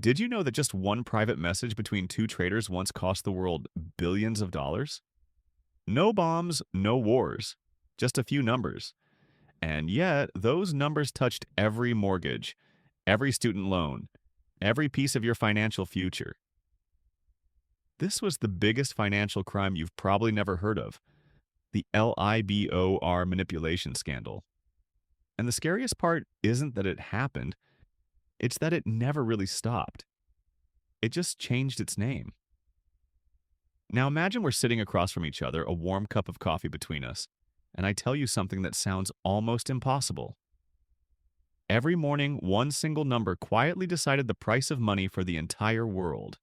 Did you know that just one private message between two traders once cost the world billions of dollars? No bombs, no wars, just a few numbers. And yet, those numbers touched every mortgage, every student loan, every piece of your financial future. This was the biggest financial crime you've probably never heard of, the LIBOR manipulation scandal. And the scariest part isn't that it happened, it's that it never really stopped. It just changed its name. Now imagine we're sitting across from each other, a warm cup of coffee between us, and I tell you something that sounds almost impossible. Every morning, one single number quietly decided the price of money for the entire world,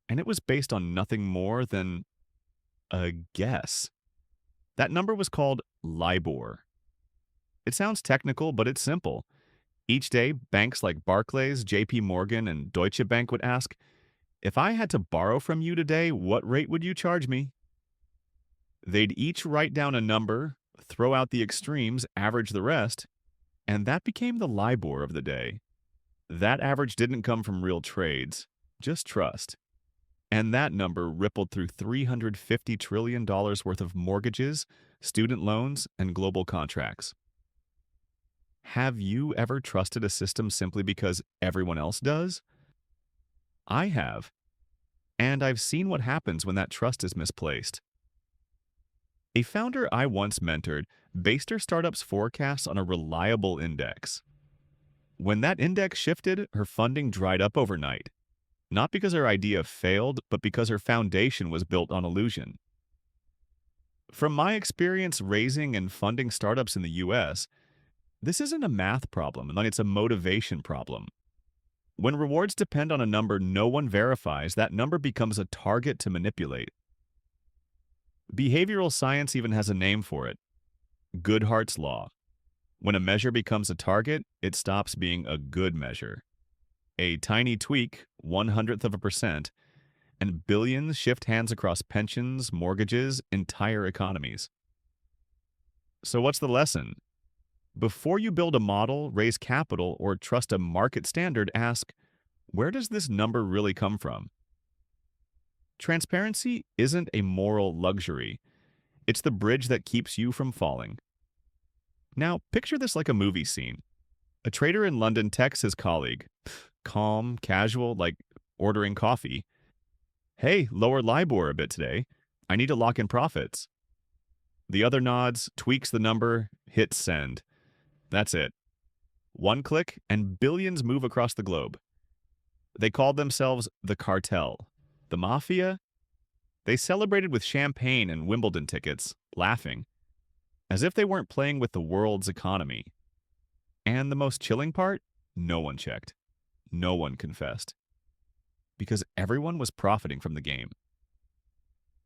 and it was based on nothing more than a guess. That number was called LIBOR. It sounds technical, but it's simple. Each day, banks like Barclays, JP Morgan, and Deutsche Bank would ask, if I had to borrow from you today, what rate would you charge me? They'd each write down a number, throw out the extremes, average the rest, and that became the LIBOR of the day. That average didn't come from real trades, just trust. And that number rippled through $350 trillion worth of mortgages, student loans, and global contracts. Have you ever trusted a system simply because everyone else does? I have. And I've seen what happens when that trust is misplaced. A founder I once mentored based her startup's forecasts on a reliable index. When that index shifted, her funding dried up overnight. Not because her idea failed, but because her foundation was built on illusion. From my experience raising and funding startups in the US, this isn't a math problem, it's a motivation problem. When rewards depend on a number no one verifies, that number becomes a target to manipulate. Behavioral science even has a name for it: Goodhart's Law. When a measure becomes a target, it stops being a good measure. A tiny tweak, 0.01%, and billions shift hands across pensions, mortgages, entire economies. So what's the lesson? Before you build a model, raise capital, or trust a market standard, ask, where does this number really come from? Transparency isn't a moral luxury. It's the bridge that keeps you from falling. Now, picture this like a movie scene. A trader in London texts his colleague, calm, casual, like ordering coffee. Hey, lower LIBOR a bit today. I need to lock in profits. The other nods, tweaks the number, hits send. That's it. One click, and billions move across the globe. They called themselves the cartel. The mafia? They celebrated with champagne and Wimbledon tickets, laughing, as if they weren't playing with the world's economy. And the most chilling part? No one checked. No one confessed. Because everyone was profiting from the game.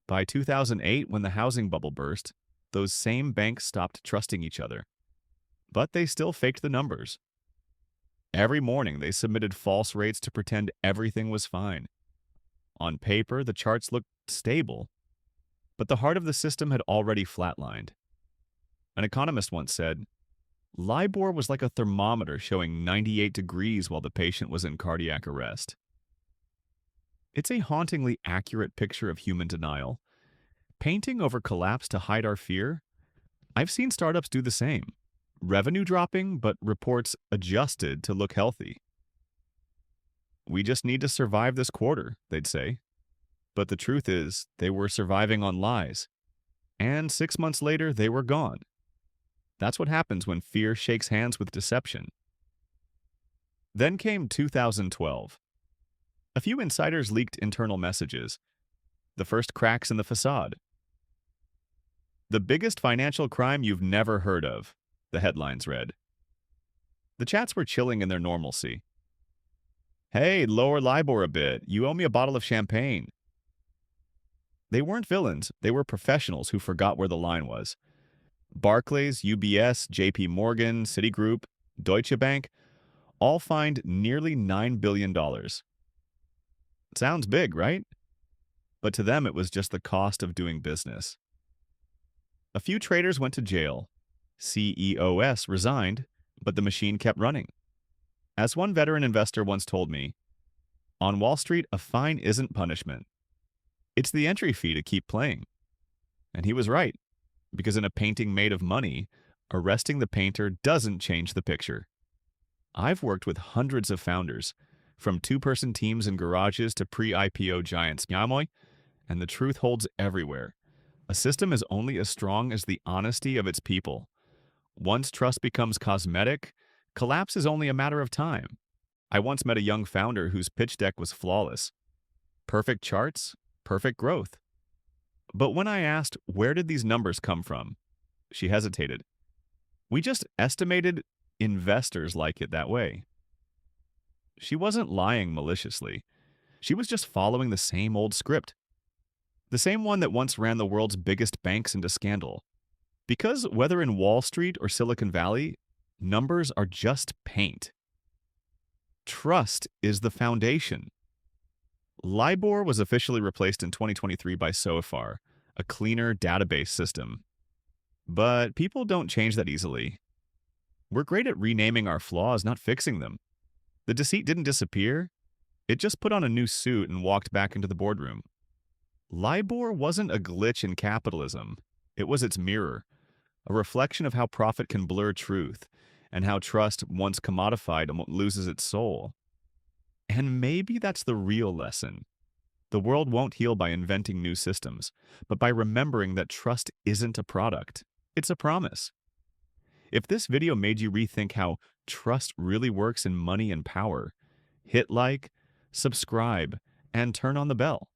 By 2008, when the housing bubble burst, those same banks stopped trusting each other. But they still faked the numbers. Every morning, they submitted false rates to pretend everything was fine. On paper, the charts looked stable, but the heart of the system had already flatlined. An economist once said, LIBOR was like a thermometer showing 98 degrees while the patient was in cardiac arrest. It's a hauntingly accurate picture of human denial. Painting over collapse to hide our fear? I've seen startups do the same. Revenue dropping, but reports adjusted to look healthy. We just need to survive this quarter, they'd say. But the truth is, they were surviving on lies. And 6 months later, they were gone. That's what happens when fear shakes hands with deception. Then came 2012. A few insiders leaked internal messages. The first cracks in the facade. The biggest financial crime you've never heard of, the headlines read. The chats were chilling in their normalcy. Hey, lower LIBOR a bit. You owe me a bottle of champagne. They weren't villains. They were professionals who forgot where the line was. Barclays, UBS, JP Morgan, Citigroup, Deutsche Bank all fined nearly $9 billion. Sounds big, right? But to them, it was just the cost of doing business. A few traders went to jail. CEOs resigned, but the machine kept running. As one veteran investor once told me, On Wall Street, a fine isn't punishment. It's the entry fee to keep playing. And he was right, because in a painting made of money, arresting the painter doesn't change the picture. I've worked with hundreds of founders, from two-person teams in garages to pre-IPO giants, and the truth holds everywhere. A system is only as strong as the honesty of its people. Once trust becomes cosmetic, collapse is only a matter of time. I once met a young founder whose pitch deck was flawless. Perfect charts, perfect growth. But when I asked, where did these numbers come from? She hesitated. We just estimated investors like it that way. She wasn't lying maliciously. She was just following the same old script. The same one that once ran the world's biggest banks into scandal. Because whether in Wall Street or Silicon Valley, numbers are just paint. Trust is the foundation. LIBOR was officially replaced in 2023 by SOFR, a cleaner database system. But people don't change that easily. We're great at renaming our flaws, not fixing them. The deceit didn't disappear. It just put on a new suit and walked back into the boardroom. LIBOR wasn't a glitch in capitalism. It was its mirror, a reflection of how profit can blur truth and how trust, once commodified, loses its soul. And maybe that's the real lesson. The world won't heal by inventing new systems, but by remembering that trust isn't a product. It's a promise. If this video made you rethink how trust really works in money and power, hit like, subscribe, and turn on the bell.